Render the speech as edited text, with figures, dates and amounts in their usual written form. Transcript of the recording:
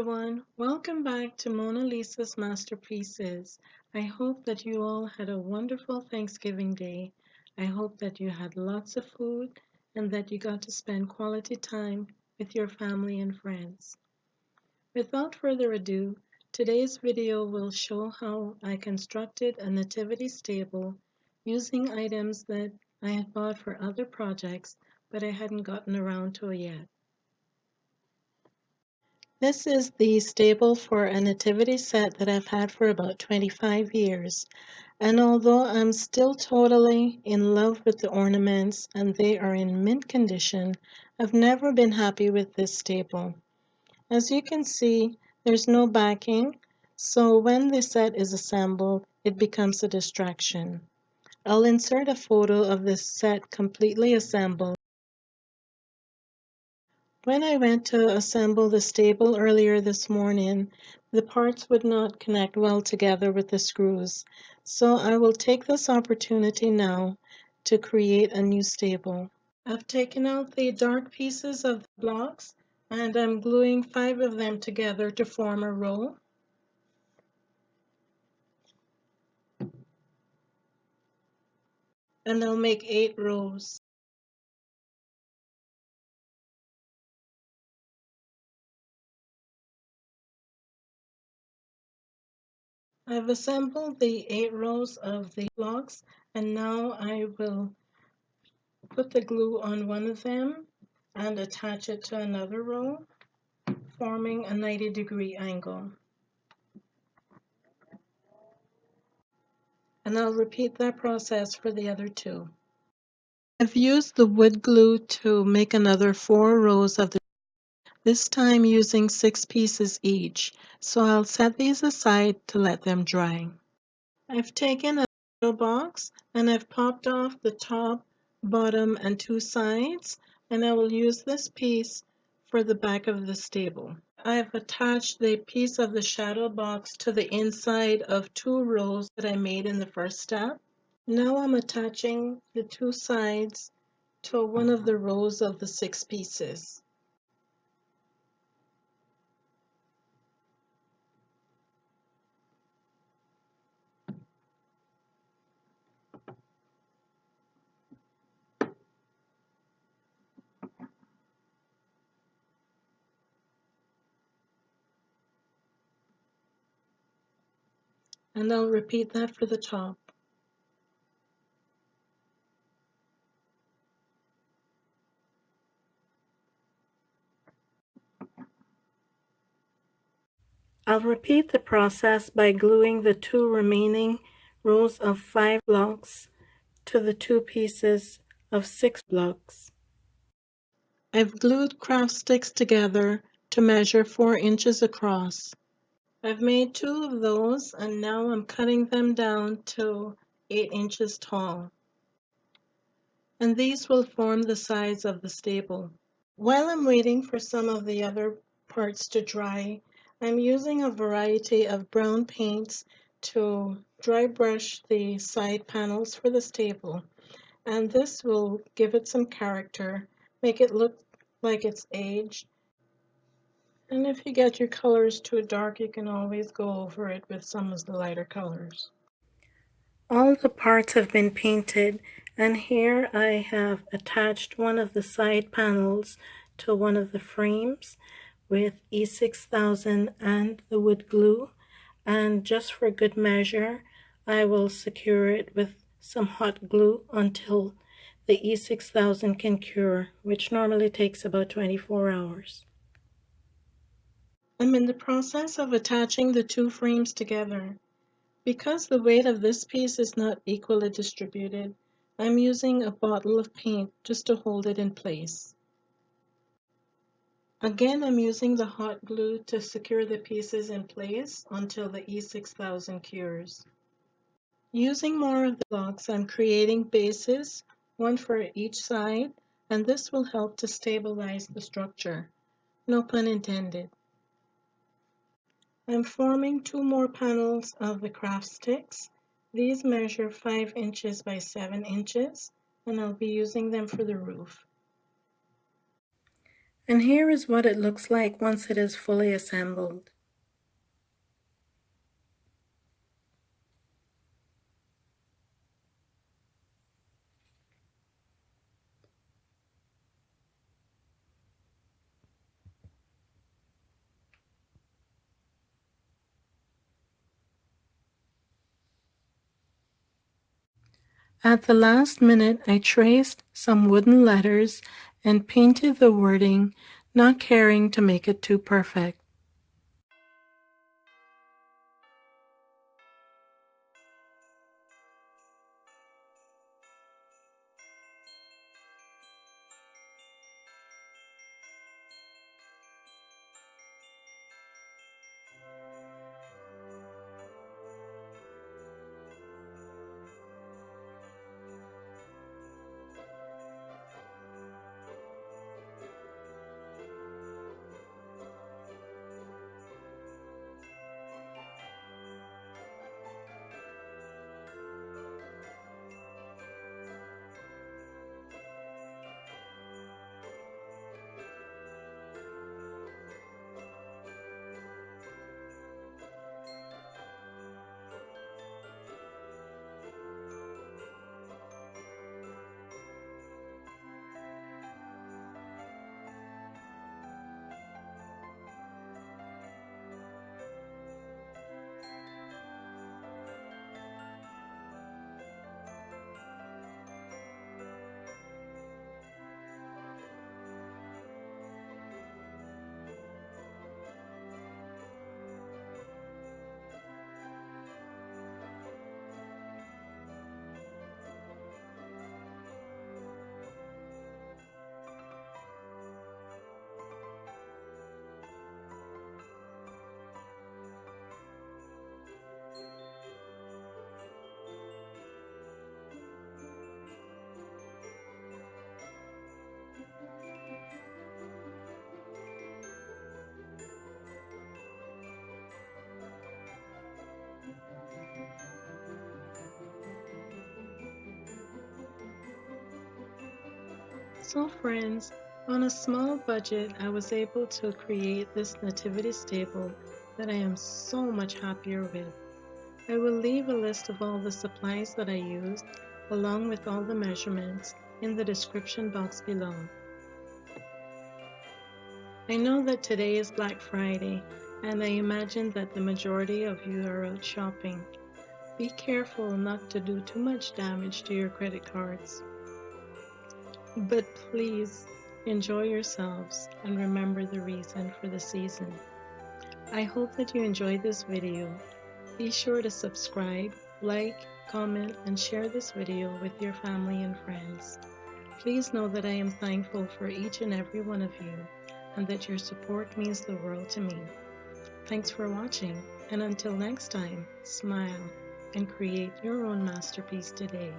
everyone, welcome back to Mona Lisa's Masterpieces. I hope that you all had a wonderful Thanksgiving Day. I hope that you had lots of food and that you got to spend quality time with your family and friends. Without further ado, today's video will show how I constructed a nativity stable using items that I had bought for other projects but I hadn't gotten around to yet. This is the stable for a nativity set that I've had for about 25 years, and although I'm still totally in love with the ornaments and they are in mint condition, I've never been happy with this stable. As you can see, there's no backing, so when the set is assembled, it becomes a distraction. I'll insert a photo of this set completely assembled. When I went to assemble the stable earlier this morning, the parts would not connect well together with the screws, so I will take this opportunity now to create a new stable. I've taken out the dark pieces of the blocks and I'm gluing 5 of them together to form a row. And I'll make 8 rows. I've assembled the 8 rows of the blocks and now I will put the glue on one of them and attach it to another row, forming a 90-degree angle. And I'll repeat that process for the other 2. I've used the wood glue to make another 4 rows of this time using 6 pieces each, so I'll set these aside to let them dry. I've taken a little box and I've popped off the top, bottom, and 2 sides, and I will use this piece for the back of the stable. I've attached the piece of the shadow box to the inside of 2 rows that I made in the first step. Now I'm attaching the 2 sides to one of the rows of the 6 pieces. And I'll repeat that for the top. I'll repeat the process by gluing the 2 remaining rows of 5 blocks to the 2 pieces of 6 blocks. I've glued craft sticks together to measure 4 inches across. I've made 2 of those and now I'm cutting them down to 8 inches tall. And these will form the sides of the stable. While I'm waiting for some of the other parts to dry, I'm using a variety of brown paints to dry brush the side panels for the stable, and this will give it some character, make it look like it's aged. And if you get your colors too dark, you can always go over it with some of the lighter colors. All the parts have been painted, and here I have attached one of the side panels to one of the frames with E6000 and the wood glue, and just for good measure I will secure it with some hot glue until the E6000 can cure, which normally takes about 24 hours. I'm in the process of attaching the 2 frames together. Because the weight of this piece is not equally distributed, I'm using a bottle of paint just to hold it in place. Again, I'm using the hot glue to secure the pieces in place until the E6000 cures. Using more of the blocks, I'm creating bases, one for each side, and this will help to stabilize the structure. No pun intended. I'm forming 2 more panels of the craft sticks. These measure 5 inches by 7 inches, and I'll be using them for the roof. And here is what it looks like once it is fully assembled. At the last minute, I traced some wooden letters and painted the wording, not caring to make it too perfect. So friends, on a small budget, I was able to create this nativity stable that I am so much happier with. I will leave a list of all the supplies that I used, along with all the measurements, in the description box below. I know that today is Black Friday, and I imagine that the majority of you are out shopping. Be careful not to do too much damage to your credit cards. But please enjoy yourselves and remember the reason for the season. I hope that you enjoyed this video. Be sure to subscribe, like, comment, and share this video with your family and friends. Please know that I am thankful for each and every one of you, and that your support means the world to me. Thanks for watching, and until next time, smile and create your own masterpiece today.